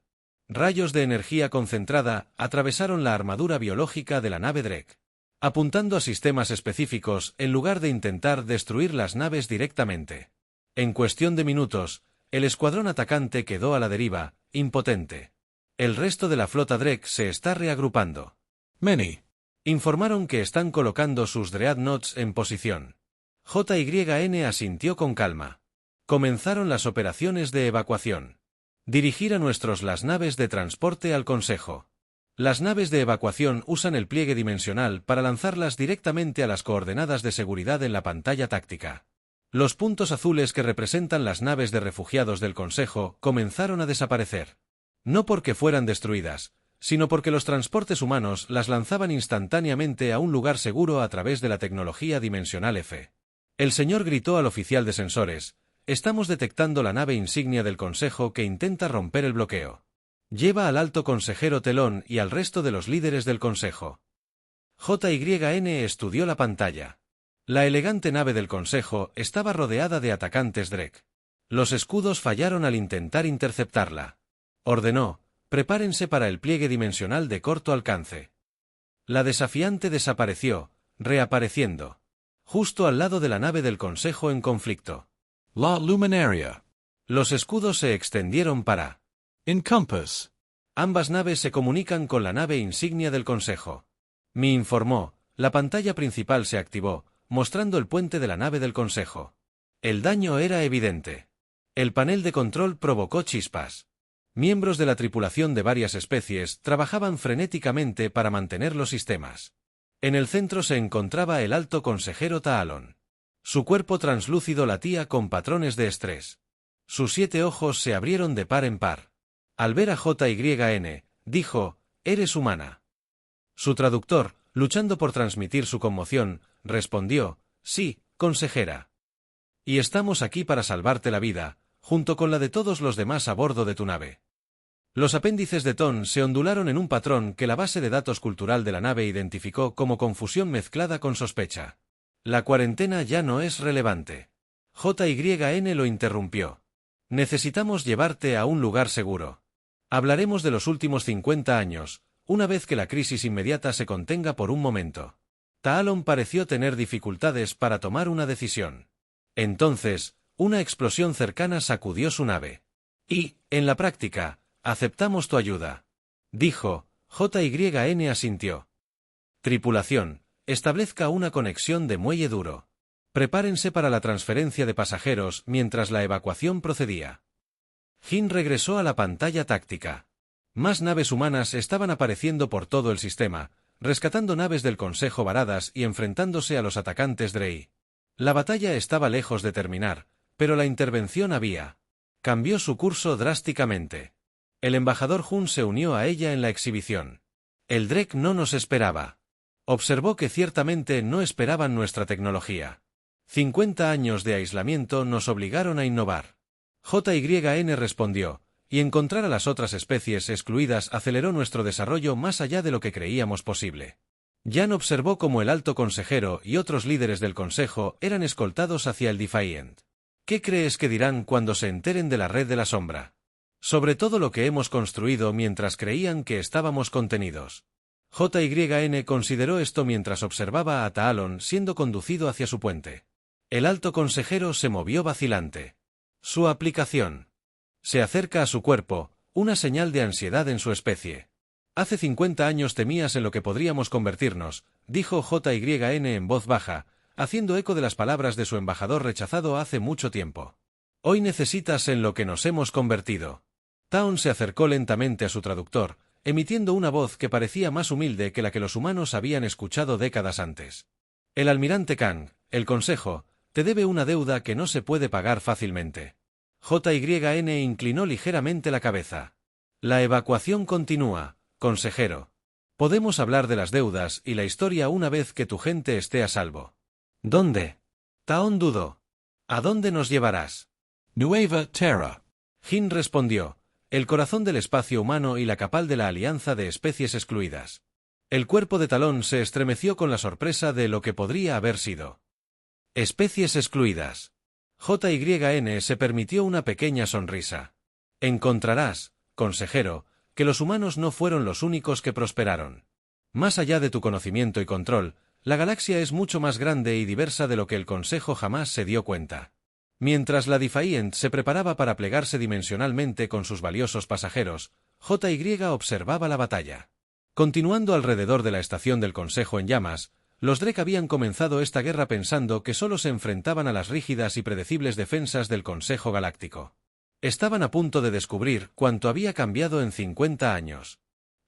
Rayos de energía concentrada atravesaron la armadura biológica de la nave Drek, apuntando a sistemas específicos en lugar de intentar destruir las naves directamente. En cuestión de minutos, el escuadrón atacante quedó a la deriva, impotente. El resto de la flota Drek se está reagrupando. Many. Informaron que están colocando sus Dreadnoughts en posición. JYN asintió con calma. Comenzaron las operaciones de evacuación. Dirigir a nuestros las naves de transporte al Consejo. Las naves de evacuación usan el pliegue dimensional para lanzarlas directamente a las coordenadas de seguridad en la pantalla táctica. Los puntos azules que representan las naves de refugiados del Consejo comenzaron a desaparecer. No porque fueran destruidas, sino porque los transportes humanos las lanzaban instantáneamente a un lugar seguro a través de la tecnología dimensional F. El señor gritó al oficial de sensores: «Estamos detectando la nave insignia del Consejo que intenta romper el bloqueo. Lleva al alto consejero Telón y al resto de los líderes del Consejo». JYN estudió la pantalla. La elegante nave del Consejo estaba rodeada de atacantes Drek. Los escudos fallaron al intentar interceptarla. Ordenó: «Prepárense para el pliegue dimensional de corto alcance». La desafiante desapareció, reapareciendo justo al lado de la nave del Consejo en conflicto. La luminaria. Los escudos se extendieron para Encompass. Ambas naves se comunican con la nave insignia del Consejo. Me informó, la pantalla principal se activó, mostrando el puente de la nave del Consejo. El daño era evidente. El panel de control provocó chispas. Miembros de la tripulación de varias especies trabajaban frenéticamente para mantener los sistemas. En el centro se encontraba el alto consejero Taalon. Su cuerpo translúcido latía con patrones de estrés. Sus 7 ojos se abrieron de par en par. Al ver a JYN, dijo: «Eres humana». Su traductor, luchando por transmitir su conmoción, respondió: «Sí, consejera. Y estamos aquí para salvarte la vida, junto con la de todos los demás a bordo de tu nave». Los apéndices de Ton se ondularon en un patrón que la base de datos cultural de la nave identificó como confusión mezclada con sospecha. La cuarentena ya no es relevante. JYN lo interrumpió. «Necesitamos llevarte a un lugar seguro. Hablaremos de los últimos 50 años, una vez que la crisis inmediata se contenga por un momento». Taalon pareció tener dificultades para tomar una decisión. Entonces, una explosión cercana sacudió su nave. «Y, en la práctica, aceptamos tu ayuda», dijo. JYN asintió. «Tripulación, establezca una conexión de muelle duro». Prepárense para la transferencia de pasajeros mientras la evacuación procedía. Jin regresó a la pantalla táctica. Más naves humanas estaban apareciendo por todo el sistema, rescatando naves del Consejo varadas y enfrentándose a los atacantes Drey. La batalla estaba lejos de terminar, pero la intervención cambió su curso drásticamente. El embajador Hun se unió a ella en la exhibición. El Drek no nos esperaba. Observó que ciertamente no esperaban nuestra tecnología. 50 años de aislamiento nos obligaron a innovar. JYN respondió, y encontrar a las otras especies excluidas aceleró nuestro desarrollo más allá de lo que creíamos posible. Jan observó cómo el alto consejero y otros líderes del consejo eran escoltados hacia el Defiant. ¿Qué crees que dirán cuando se enteren de la red de la sombra? Sobre todo lo que hemos construido mientras creían que estábamos contenidos. JYN consideró esto mientras observaba a Talon siendo conducido hacia su puente. El alto consejero se movió vacilante. Su aplicación. Se acerca a su cuerpo, una señal de ansiedad en su especie. Hace 50 años temías en lo que podríamos convertirnos, dijo JYN en voz baja, haciendo eco de las palabras de su embajador rechazado hace mucho tiempo. Hoy necesitas en lo que nos hemos convertido. Taon se acercó lentamente a su traductor, emitiendo una voz que parecía más humilde que la que los humanos habían escuchado décadas antes. El almirante Kang, el consejo, te debe una deuda que no se puede pagar fácilmente. JYN inclinó ligeramente la cabeza. La evacuación continúa, consejero. Podemos hablar de las deudas y la historia una vez que tu gente esté a salvo. ¿Dónde? Taon dudó. ¿A dónde nos llevarás? Nueva Terra. Jin respondió, el corazón del espacio humano y la capital de la alianza de especies excluidas. El cuerpo de Talón se estremeció con la sorpresa de lo que podría haber sido. Especies excluidas. JYN se permitió una pequeña sonrisa. Encontrarás, consejero, que los humanos no fueron los únicos que prosperaron. Más allá de tu conocimiento y control, la galaxia es mucho más grande y diversa de lo que el Consejo jamás se dio cuenta. Mientras la Defiant se preparaba para plegarse dimensionalmente con sus valiosos pasajeros, JY observaba la batalla. Continuando alrededor de la estación del Consejo en llamas, los Drek habían comenzado esta guerra pensando que solo se enfrentaban a las rígidas y predecibles defensas del Consejo Galáctico. Estaban a punto de descubrir cuánto había cambiado en 50 años.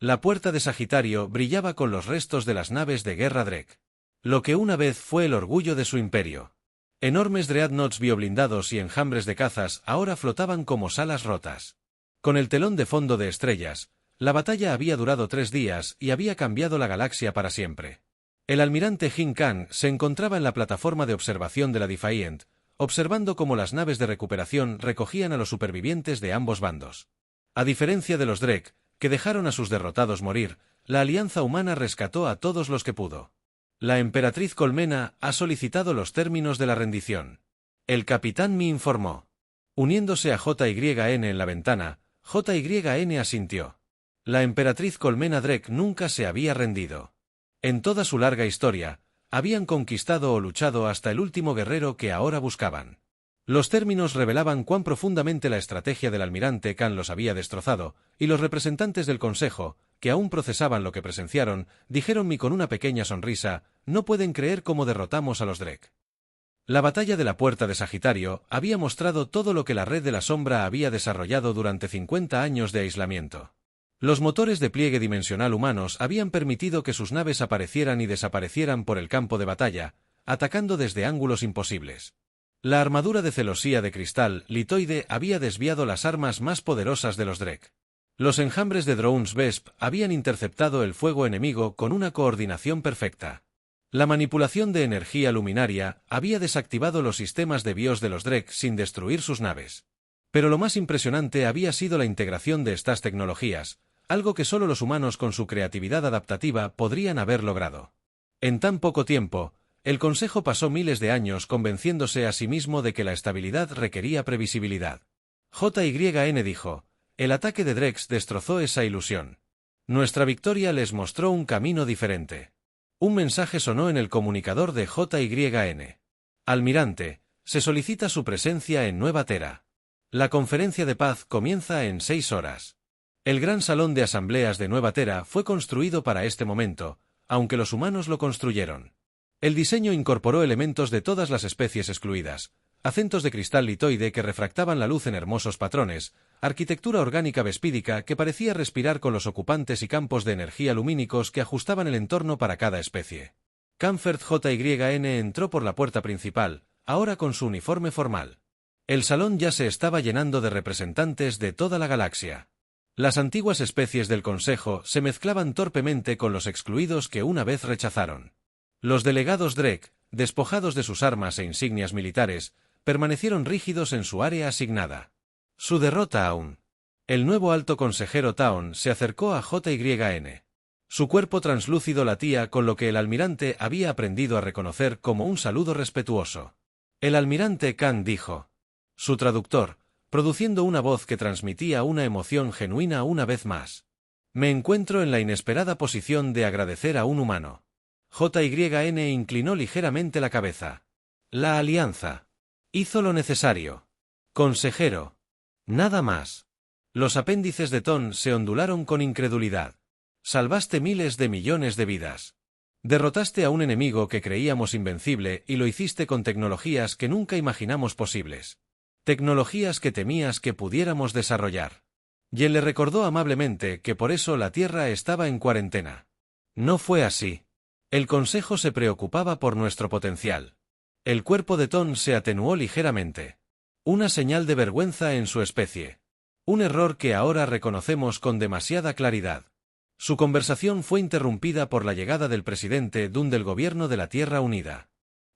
La puerta de Sagitario brillaba con los restos de las naves de guerra Drek. Lo que una vez fue el orgullo de su imperio. Enormes dreadnoughts bioblindados y enjambres de cazas ahora flotaban como salas rotas. Con el telón de fondo de estrellas, la batalla había durado 3 días y había cambiado la galaxia para siempre. El almirante Jin Kang se encontraba en la plataforma de observación de la Defiant, observando cómo las naves de recuperación recogían a los supervivientes de ambos bandos. A diferencia de los Drek, que dejaron a sus derrotados morir, la alianza humana rescató a todos los que pudo. La emperatriz Colmena ha solicitado los términos de la rendición. El capitán me informó. Uniéndose a JYN en la ventana, JYN asintió. La emperatriz Colmena Drek nunca se había rendido. En toda su larga historia, habían conquistado o luchado hasta el último guerrero que ahora buscaban. Los términos revelaban cuán profundamente la estrategia del almirante Khan los había destrozado, y los representantes del Consejo, que aún procesaban lo que presenciaron, dijeronme con una pequeña sonrisa, no pueden creer cómo derrotamos a los Drek. La batalla de la Puerta de Sagitario había mostrado todo lo que la Red de la Sombra había desarrollado durante 50 años de aislamiento. Los motores de pliegue dimensional humanos habían permitido que sus naves aparecieran y desaparecieran por el campo de batalla, atacando desde ángulos imposibles. La armadura de celosía de cristal litoide había desviado las armas más poderosas de los Drek. Los enjambres de drones Vesp habían interceptado el fuego enemigo con una coordinación perfecta. La manipulación de energía luminaria había desactivado los sistemas de BIOS de los Drek sin destruir sus naves. Pero lo más impresionante había sido la integración de estas tecnologías, algo que solo los humanos con su creatividad adaptativa podrían haber logrado. En tan poco tiempo, el Consejo pasó miles de años convenciéndose a sí mismo de que la estabilidad requería previsibilidad. JYN dijo, el ataque de Drex destrozó esa ilusión. Nuestra victoria les mostró un camino diferente. Un mensaje sonó en el comunicador de JYN. Almirante, se solicita su presencia en Nueva Terra. La conferencia de paz comienza en 6 horas. El gran salón de asambleas de Nueva Terra fue construido para este momento, aunque los humanos lo construyeron. El diseño incorporó elementos de todas las especies excluidas, acentos de cristal litoide que refractaban la luz en hermosos patrones, arquitectura orgánica vespídica que parecía respirar con los ocupantes y campos de energía lumínicos que ajustaban el entorno para cada especie. Camfert JYN entró por la puerta principal, ahora con su uniforme formal. El salón ya se estaba llenando de representantes de toda la galaxia. Las antiguas especies del Consejo se mezclaban torpemente con los excluidos que una vez rechazaron. Los delegados Drek, despojados de sus armas e insignias militares, permanecieron rígidos en su área asignada. Su derrota aún. El nuevo alto consejero Taon se acercó a JYN. Su cuerpo translúcido latía con lo que el almirante había aprendido a reconocer como un saludo respetuoso. El almirante Khan dijo. Su traductor, produciendo una voz que transmitía una emoción genuina una vez más. Me encuentro en la inesperada posición de agradecer a un humano. JYN inclinó ligeramente la cabeza. La alianza. Hizo lo necesario. Consejero. Nada más. Los apéndices de Ton se ondularon con incredulidad. Salvaste miles de millones de vidas. Derrotaste a un enemigo que creíamos invencible y lo hiciste con tecnologías que nunca imaginamos posibles. Tecnologías que temías que pudiéramos desarrollar. Y él le recordó amablemente que por eso la Tierra estaba en cuarentena. No fue así. El Consejo se preocupaba por nuestro potencial. El cuerpo de Ton se atenuó ligeramente. Una señal de vergüenza en su especie. Un error que ahora reconocemos con demasiada claridad. Su conversación fue interrumpida por la llegada del presidente Dun del Gobierno de la Tierra Unida.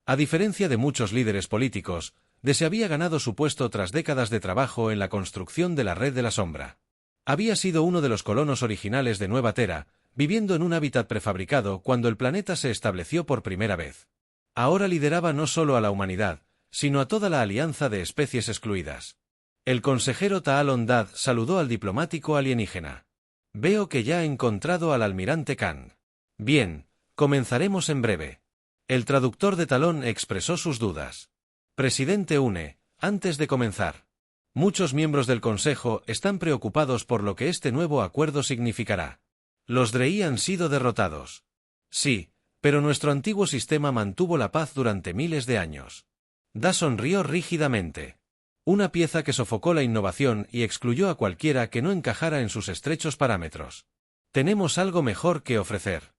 A diferencia de muchos líderes políticos, De se había ganado su puesto tras décadas de trabajo en la construcción de la Red de la Sombra. Había sido uno de los colonos originales de Nueva Tera, viviendo en un hábitat prefabricado cuando el planeta se estableció por primera vez. Ahora lideraba no solo a la humanidad, sino a toda la alianza de especies excluidas. El consejero Ta'alon Dad saludó al diplomático alienígena. Veo que ya ha encontrado al almirante Khan. Bien, comenzaremos en breve. El traductor de Talón expresó sus dudas. Presidente Une, antes de comenzar. Muchos miembros del Consejo están preocupados por lo que este nuevo acuerdo significará. Los Drei han sido derrotados. Sí, pero nuestro antiguo sistema mantuvo la paz durante miles de años. Da sonrió rígidamente. Una pieza que sofocó la innovación y excluyó a cualquiera que no encajara en sus estrechos parámetros. Tenemos algo mejor que ofrecer.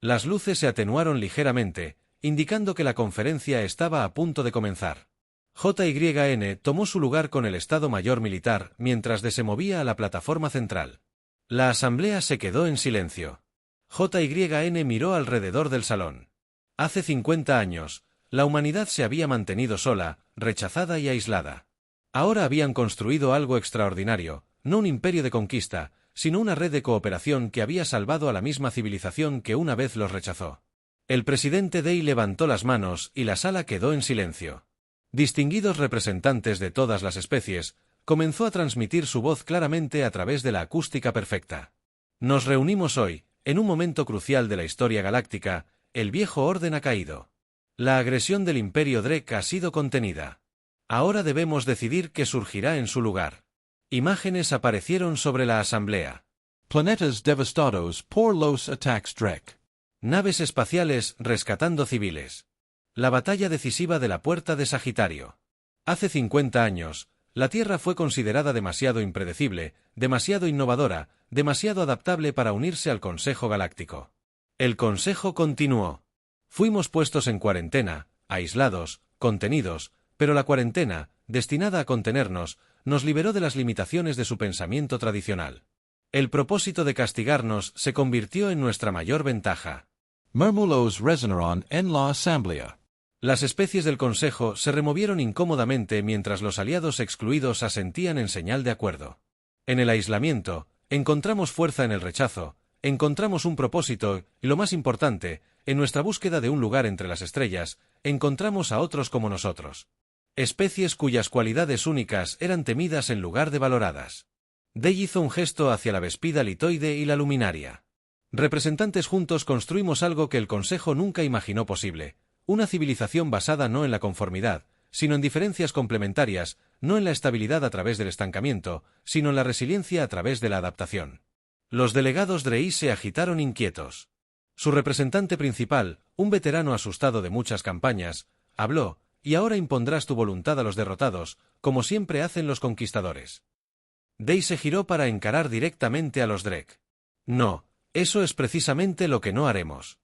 Las luces se atenuaron ligeramente, indicando que la conferencia estaba a punto de comenzar. JYN tomó su lugar con el Estado Mayor Militar mientras se movía a la plataforma central. La asamblea se quedó en silencio. JYN miró alrededor del salón. Hace 50 años, la humanidad se había mantenido sola, rechazada y aislada. Ahora habían construido algo extraordinario, no un imperio de conquista, sino una red de cooperación que había salvado a la misma civilización que una vez los rechazó. El presidente Dei levantó las manos y la sala quedó en silencio. Distinguidos representantes de todas las especies, comenzó a transmitir su voz claramente a través de la acústica perfecta. Nos reunimos hoy, en un momento crucial de la historia galáctica, el viejo orden ha caído. La agresión del Imperio Drek ha sido contenida. Ahora debemos decidir qué surgirá en su lugar. Imágenes aparecieron sobre la asamblea. Planetas devastados por los ataques Drek. Naves espaciales rescatando civiles. La batalla decisiva de la Puerta de Sagitario. Hace 50 años, la Tierra fue considerada demasiado impredecible, demasiado innovadora, demasiado adaptable para unirse al Consejo Galáctico. El Consejo continuó. Fuimos puestos en cuarentena, aislados, contenidos, pero la cuarentena, destinada a contenernos, nos liberó de las limitaciones de su pensamiento tradicional. El propósito de castigarnos se convirtió en nuestra mayor ventaja. Murmulos resonaron en la asamblea. Las especies del Consejo se removieron incómodamente mientras los aliados excluidos asentían en señal de acuerdo. En el aislamiento, encontramos fuerza en el rechazo, encontramos un propósito y, lo más importante, en nuestra búsqueda de un lugar entre las estrellas, encontramos a otros como nosotros. Especies cuyas cualidades únicas eran temidas en lugar de valoradas. Dei hizo un gesto hacia la Vespida litoide y la luminaria. Representantes juntos construimos algo que el Consejo nunca imaginó posible, una civilización basada no en la conformidad, sino en diferencias complementarias, no en la estabilidad a través del estancamiento, sino en la resiliencia a través de la adaptación. Los delegados Drei se agitaron inquietos. Su representante principal, un veterano asustado de muchas campañas, habló, y ahora impondrás tu voluntad a los derrotados, como siempre hacen los conquistadores. Day se giró para encarar directamente a los Drek. No, eso es precisamente lo que no haremos.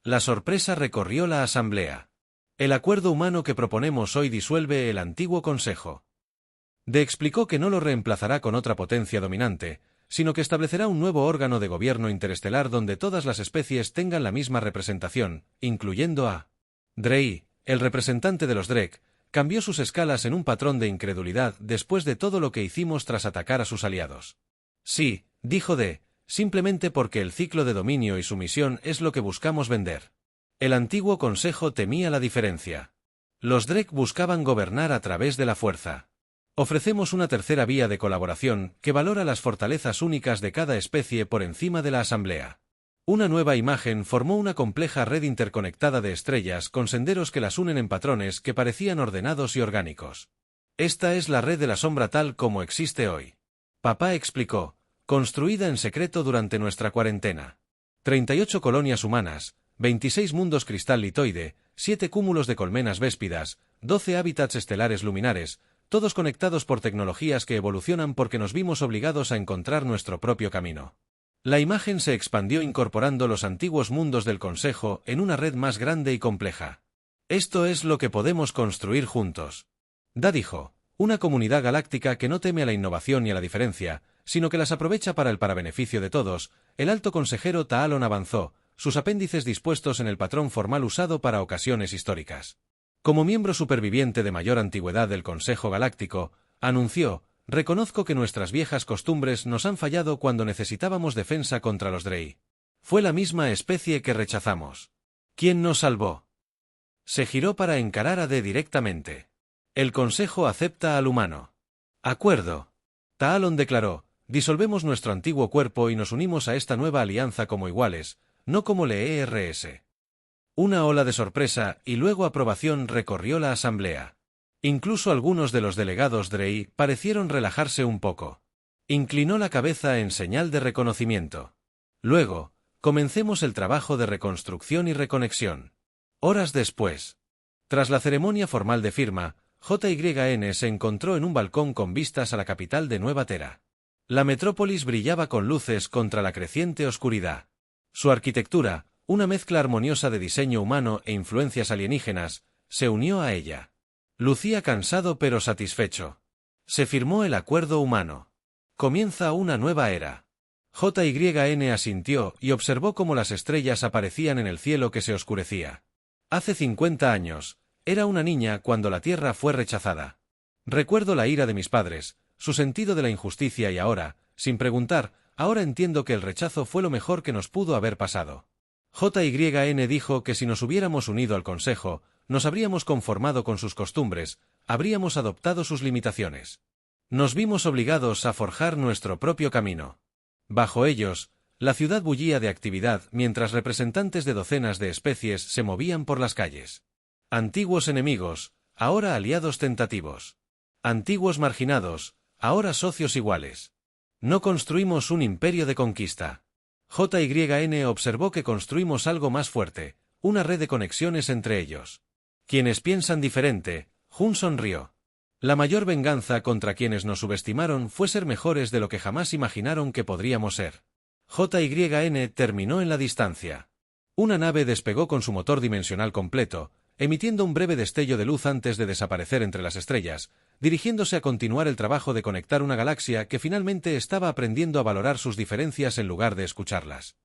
La sorpresa recorrió la asamblea. El acuerdo humano que proponemos hoy disuelve el antiguo consejo. Day explicó que no lo reemplazará con otra potencia dominante, sino que establecerá un nuevo órgano de gobierno interestelar donde todas las especies tengan la misma representación, incluyendo a Drey, el representante de los Drek, cambió sus escalas en un patrón de incredulidad después de todo lo que hicimos tras atacar a sus aliados. Sí, dijo D, simplemente porque el ciclo de dominio y sumisión es lo que buscamos vender. El antiguo consejo temía la diferencia. Los Drek buscaban gobernar a través de la fuerza. Ofrecemos una tercera vía de colaboración que valora las fortalezas únicas de cada especie por encima de la asamblea. Una nueva imagen formó una compleja red interconectada de estrellas con senderos que las unen en patrones que parecían ordenados y orgánicos. Esta es la red de la sombra tal como existe hoy. Papá explicó, construida en secreto durante nuestra cuarentena. 38 colonias humanas, 26 mundos cristal litoide, 7 cúmulos de colmenas véspidas, 12 hábitats estelares luminares, todos conectados por tecnologías que evolucionan porque nos vimos obligados a encontrar nuestro propio camino. La imagen se expandió incorporando los antiguos mundos del Consejo en una red más grande y compleja. Esto es lo que podemos construir juntos. Da dijo, una comunidad galáctica que no teme a la innovación y a la diferencia, sino que las aprovecha para el beneficio de todos. El alto consejero Taalon avanzó, sus apéndices dispuestos en el patrón formal usado para ocasiones históricas. Como miembro superviviente de mayor antigüedad del Consejo Galáctico, anunció, reconozco que nuestras viejas costumbres nos han fallado cuando necesitábamos defensa contra los Drey. Fue la misma especie que rechazamos. ¿Quién nos salvó? Se giró para encarar a D directamente. El Consejo acepta al humano. Acuerdo. Taalon declaró, disolvemos nuestro antiguo cuerpo y nos unimos a esta nueva alianza como iguales, no como LERS. Una ola de sorpresa y luego aprobación recorrió la asamblea. Incluso algunos de los delegados Drey parecieron relajarse un poco. Inclinó la cabeza en señal de reconocimiento. Luego, comencemos el trabajo de reconstrucción y reconexión. Horas después. Tras la ceremonia formal de firma, JYN se encontró en un balcón con vistas a la capital de Nueva Tera. La metrópolis brillaba con luces contra la creciente oscuridad. Su arquitectura, una mezcla armoniosa de diseño humano e influencias alienígenas, se unió a ella. Lucía cansado pero satisfecho. Se firmó el acuerdo humano. Comienza una nueva era. JYN asintió y observó cómo las estrellas aparecían en el cielo que se oscurecía. Hace 50 años, era una niña cuando la Tierra fue rechazada. Recuerdo la ira de mis padres, su sentido de la injusticia y ahora, sin preguntar, ahora entiendo que el rechazo fue lo mejor que nos pudo haber pasado. JYN dijo que si nos hubiéramos unido al Consejo, nos habríamos conformado con sus costumbres, habríamos adoptado sus limitaciones. Nos vimos obligados a forjar nuestro propio camino. Bajo ellos, la ciudad bullía de actividad mientras representantes de docenas de especies se movían por las calles. Antiguos enemigos, ahora aliados tentativos. Antiguos marginados, ahora socios iguales. No construimos un imperio de conquista. JYN observó que construimos algo más fuerte, una red de conexiones entre ellos. Quienes piensan diferente, Jun sonrió. La mayor venganza contra quienes nos subestimaron fue ser mejores de lo que jamás imaginaron que podríamos ser. JYN terminó en la distancia. Una nave despegó con su motor dimensional completo, emitiendo un breve destello de luz antes de desaparecer entre las estrellas, dirigiéndose a continuar el trabajo de conectar una galaxia que finalmente estaba aprendiendo a valorar sus diferencias en lugar de escucharlas.